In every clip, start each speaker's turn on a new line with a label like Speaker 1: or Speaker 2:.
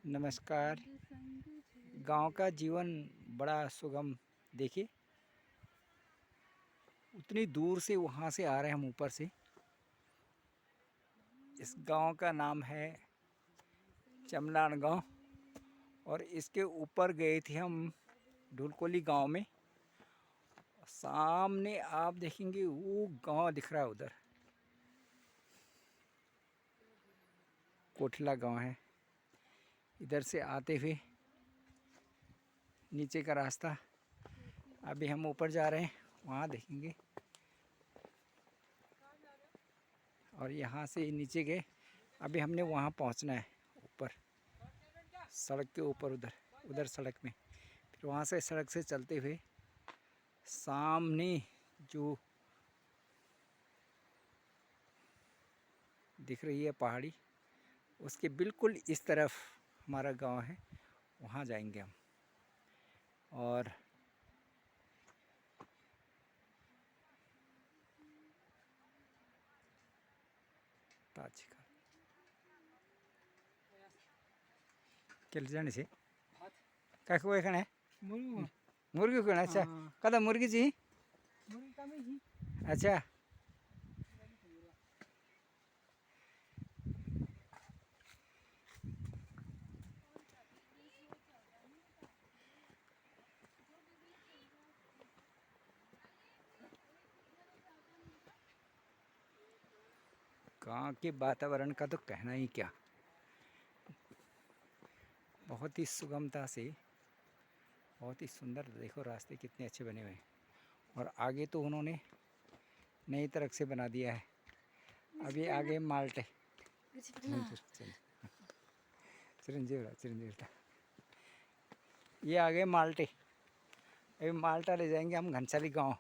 Speaker 1: नमस्कार। गांव का जीवन बड़ा सुगम। देखिए, उतनी दूर से वहाँ से आ रहे हैं हम ऊपर से। इस गांव का नाम है चमलान गांव और इसके ऊपर गए थे हम ढुलकोली गांव में। सामने आप देखेंगे वो गांव दिख रहा है, उधर कोठला गांव है। इधर से आते हुए नीचे का रास्ता, अभी हम ऊपर जा रहे हैं, वहाँ देखेंगे। और यहाँ से नीचे गए, अभी हमने वहाँ पहुँचना है ऊपर, सड़क के ऊपर, उधर उधर सड़क में। फिर वहाँ से सड़क से चलते हुए सामने जो दिख रही है पहाड़ी, उसके बिल्कुल इस तरफ हमारा गांव है, वहाँ जाएंगे हम। और चल जाने से काय को है मुर्गी को। अच्छा, कदा मुर्गी जी? अच्छा, गाँव के वातावरण का तो कहना ही क्या। बहुत ही सुगमता से, बहुत ही सुंदर। देखो रास्ते कितने अच्छे बने हुए हैं। और आगे तो उन्होंने नई तरह से बना दिया है। अभी आगे माल्टे चिरंजीव चिरंजीव, ये आगे माल्टे। अभी माल्टा ले जाएंगे हम घनसाली गांव,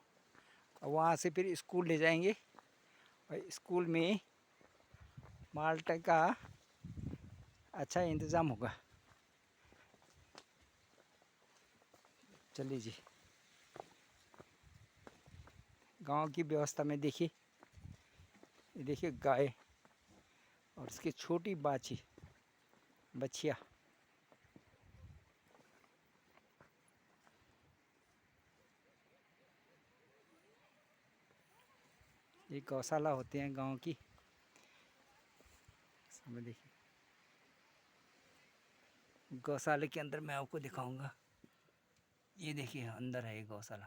Speaker 1: और वहाँ से फिर स्कूल ले जाएंगे। और स्कूल में माल्टे का अच्छा इंतज़ाम होगा। चलिए जी, गांव की व्यवस्था में देखिए, ये देखिए गाय और इसकी छोटी बछिया। ये गौशाला होते हैं गांव की। सामने देखिए, गौशाले के अंदर मैं आपको दिखाऊंगा। ये देखिए अंदर है ये गौशाला।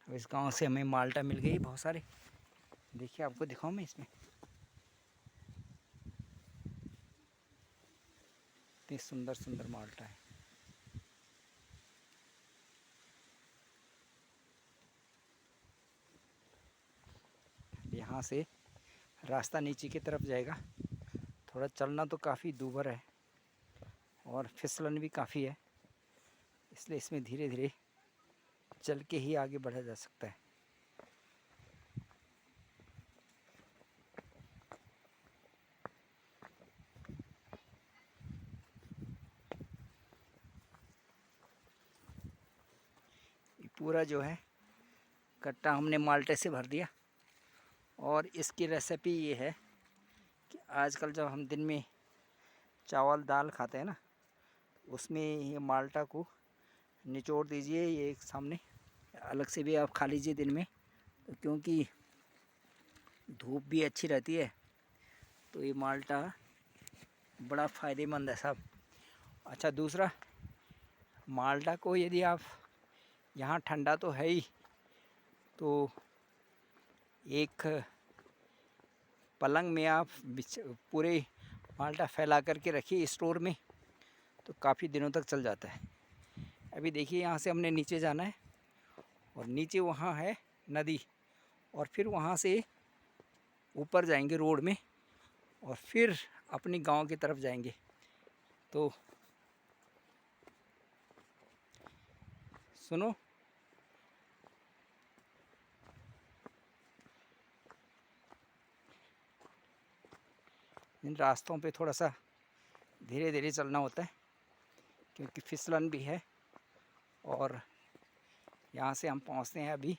Speaker 1: इस गांव से हमें माल्टा मिल गई बहुत सारे। देखिए, आपको दिखाऊं मैं इसमें, इतनी सुंदर सुंदर माल्टा है। यहाँ से रास्ता नीचे की तरफ जाएगा। थोड़ा चलना तो काफ़ी दूभर है और फिसलन भी काफ़ी है, इसलिए इसमें धीरे धीरे चल के ही आगे बढ़ा जा सकता है। ये पूरा जो है कट्टा हमने माल्टे से भर दिया। और इसकी रेसिपी ये है कि आजकल जब हम दिन में चावल दाल खाते हैं ना, उसमें ये माल्टा को निचोड़ दीजिए। ये एक सामने अलग से भी आप खा लीजिए दिन में, तो क्योंकि धूप भी अच्छी रहती है, तो ये माल्टा बड़ा फ़ायदेमंद है साहब। अच्छा, दूसरा, माल्टा को यदि आप, यहाँ ठंडा तो है ही, तो एक पलंग में आप पूरे माल्टा फैला करके रखिए स्टोर में, तो काफ़ी दिनों तक चल जाता है। अभी देखिए, यहाँ से हमने नीचे जाना है और नीचे वहाँ है नदी, और फिर वहाँ से ऊपर जाएंगे रोड में और फिर अपनी गांव की तरफ जाएंगे। तो सुनो, इन रास्तों पे थोड़ा सा धीरे धीरे चलना होता है, क्योंकि फिसलन भी है। और यहाँ से हम पहुँचते हैं अभी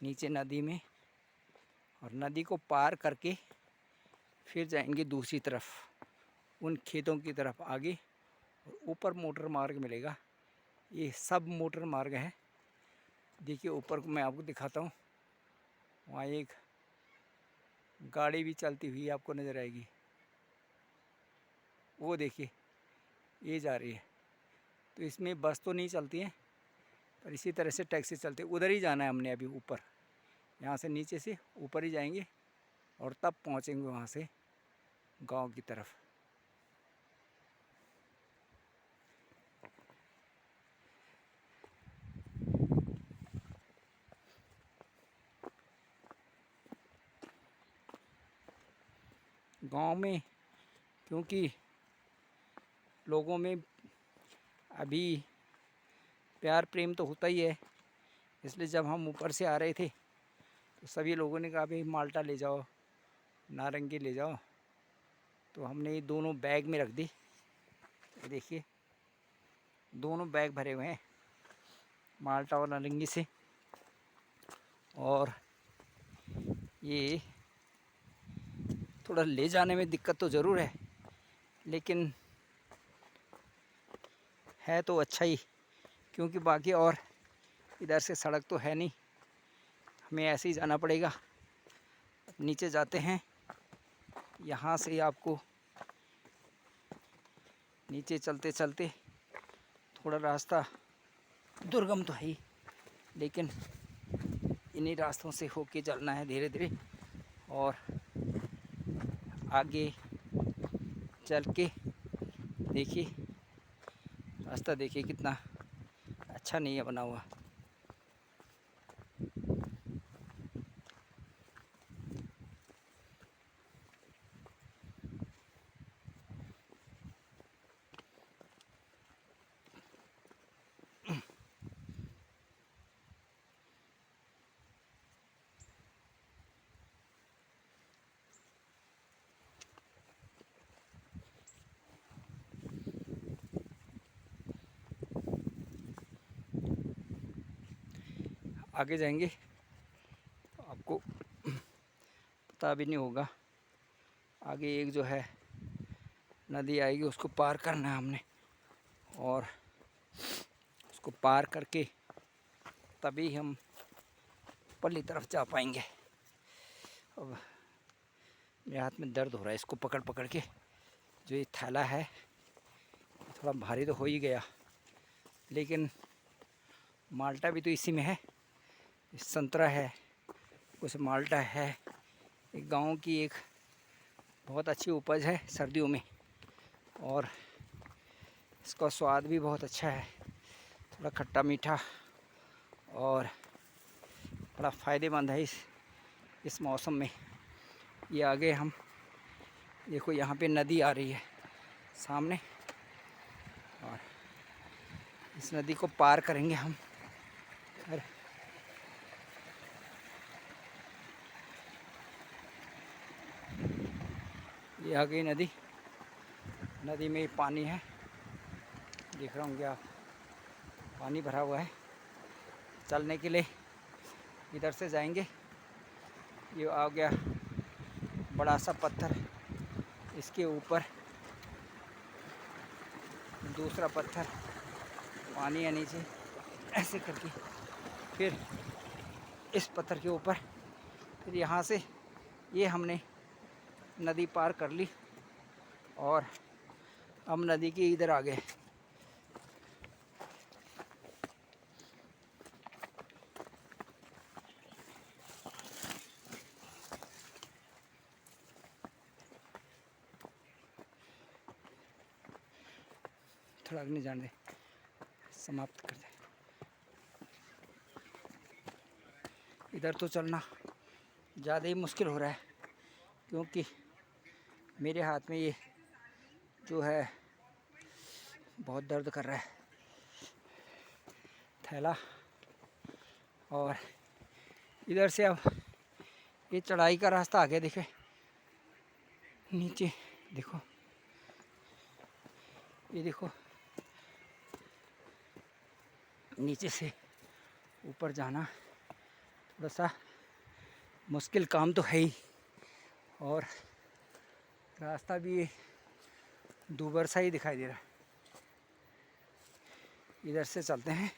Speaker 1: नीचे नदी में, और नदी को पार करके फिर जाएंगे दूसरी तरफ उन खेतों की तरफ आगे, और ऊपर मोटर मार्ग मिलेगा। ये सब मोटर मार्ग है। देखिए ऊपर को मैं आपको दिखाता हूँ, वहाँ एक गाड़ी भी चलती हुई आपको नज़र आएगी, वो देखिए ये जा रही है। तो इसमें बस तो नहीं चलती है, पर इसी तरह से टैक्सी चलती है। उधर ही जाना है हमने अभी ऊपर, यहाँ से नीचे से ऊपर ही जाएंगे और तब पहुँचेंगे वहाँ से गांव की तरफ। गांव में क्योंकि लोगों में अभी प्यार प्रेम तो होता ही है, इसलिए जब हम ऊपर से आ रहे थे तो सभी लोगों ने कहा भाई माल्टा ले जाओ, नारंगी ले जाओ। तो हमने ये दोनों बैग में रख दी। ये देखिए दोनों बैग भरे हुए हैं माल्टा और नारंगी से। और ये थोड़ा ले जाने में दिक्कत तो ज़रूर है, लेकिन है तो अच्छा ही, क्योंकि बाकी और इधर से सड़क तो है नहीं, हमें ऐसे ही जाना पड़ेगा। नीचे जाते हैं, यहाँ से आपको नीचे चलते चलते थोड़ा रास्ता दुर्गम तो है ही, लेकिन इन्हीं रास्तों से होके चलना है धीरे धीरे। और आगे चल के देखिए रास्ता देखिए कितना अच्छा नहीं है बना हुआ। आगे जाएंगे तो आपको पता भी नहीं होगा, आगे एक जो है नदी आएगी, उसको पार करना है हमने, और उसको पार करके तभी हम पल्ली तरफ जा पाएंगे। अब मेरे हाथ में दर्द हो रहा है इसको पकड़ पकड़ के। जो ये थैला है थोड़ा भारी तो हो ही गया, लेकिन माल्टा भी तो इसी में है। संतरा है, कुछ माल्टा है। एक गांव की एक बहुत अच्छी उपज है सर्दियों में, और इसका स्वाद भी बहुत अच्छा है, थोड़ा खट्टा मीठा, और बड़ा फ़ायदेमंद है इस मौसम में। ये आगे हम देखो यहाँ पे नदी आ रही है सामने, और इस नदी को पार करेंगे हम। और ये आ गई नदी, नदी में पानी है, देख रहे होंगे आप, पानी भरा हुआ है। चलने के लिए इधर से जाएंगे। ये आ गया बड़ा सा पत्थर, इसके ऊपर दूसरा पत्थर, पानी है नीचे, ऐसे करके फिर इस पत्थर के ऊपर, फिर यहाँ से ये हमने नदी पार कर ली, और हम नदी के इधर आ गए। थोड़ा अग्नि जान दे, समाप्त कर दे। इधर तो चलना ज़्यादा ही मुश्किल हो रहा है, क्योंकि मेरे हाथ में ये जो है बहुत दर्द कर रहा है थैला। और इधर से अब ये चढ़ाई का रास्ता आ गया, देखे नीचे देखो, ये देखो नीचे से ऊपर जाना थोड़ा सा मुश्किल काम तो है ही, और रास्ता भी दूभर सा ही दिखाई दे रहा है। इधर से चलते हैं।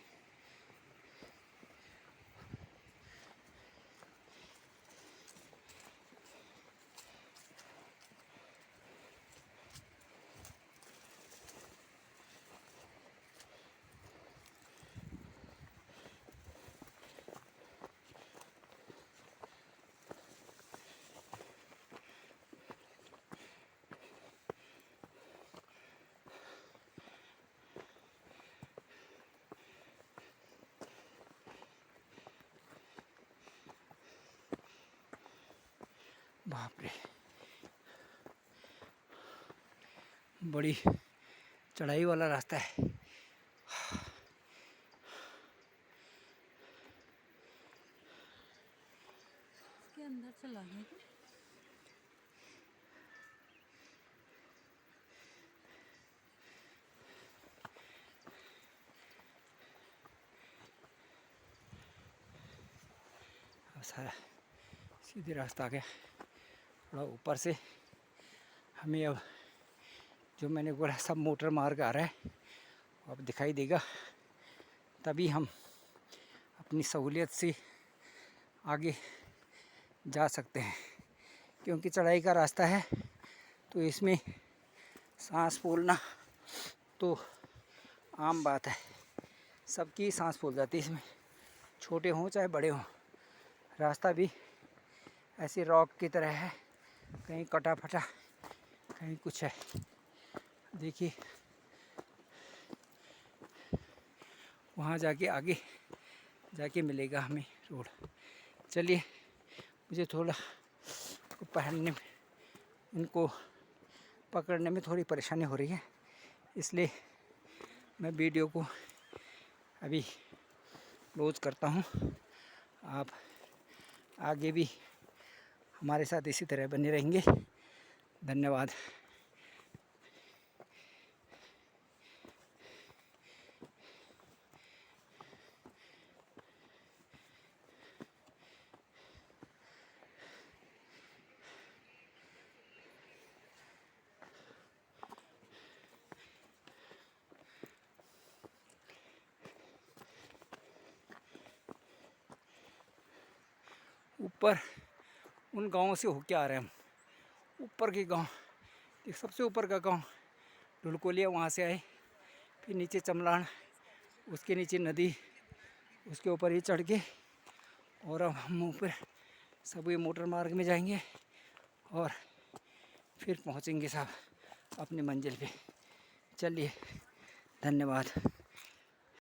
Speaker 1: बाप रे, बड़ी चढ़ाई वाला रास्ता है।
Speaker 2: इसके अंदर चला गया क्या?
Speaker 1: सारा सीधे रास्ता आ गया। थोड़ा ऊपर से हमें अब जो मैंने बोला सब मोटर मार्ग आ रहा है, अब दिखाई देगा, तभी हम अपनी सहूलियत से आगे जा सकते हैं। क्योंकि चढ़ाई का रास्ता है तो इसमें सांस फूलना तो आम बात है, सबकी सांस फूल जाती है इसमें, छोटे हों चाहे बड़े हों। रास्ता भी ऐसी रॉक की तरह है, कहीं कटा फटा, कहीं कुछ है। देखिए वहाँ जाके आगे जाके मिलेगा हमें रोड। चलिए, मुझे थोड़ा पहनने में, इनको पकड़ने में थोड़ी परेशानी हो रही है, इसलिए मैं वीडियो को अभी क्लोज करता हूँ। आप आगे भी हमारे साथ इसी तरह बने रहेंगे। धन्यवाद। ऊपर उन गाँवों से होके आ रहे हैं हम, ऊपर के गांव, एक सबसे ऊपर का गांव ढुलकोलिया, वहाँ से आए, फिर नीचे चमलाण, उसके नीचे नदी, उसके ऊपर ही चढ़ के, और अब हम ऊपर सब ये मोटर मार्ग में जाएंगे और फिर पहुँचेंगे साहब अपनी मंजिल पे। चलिए, धन्यवाद।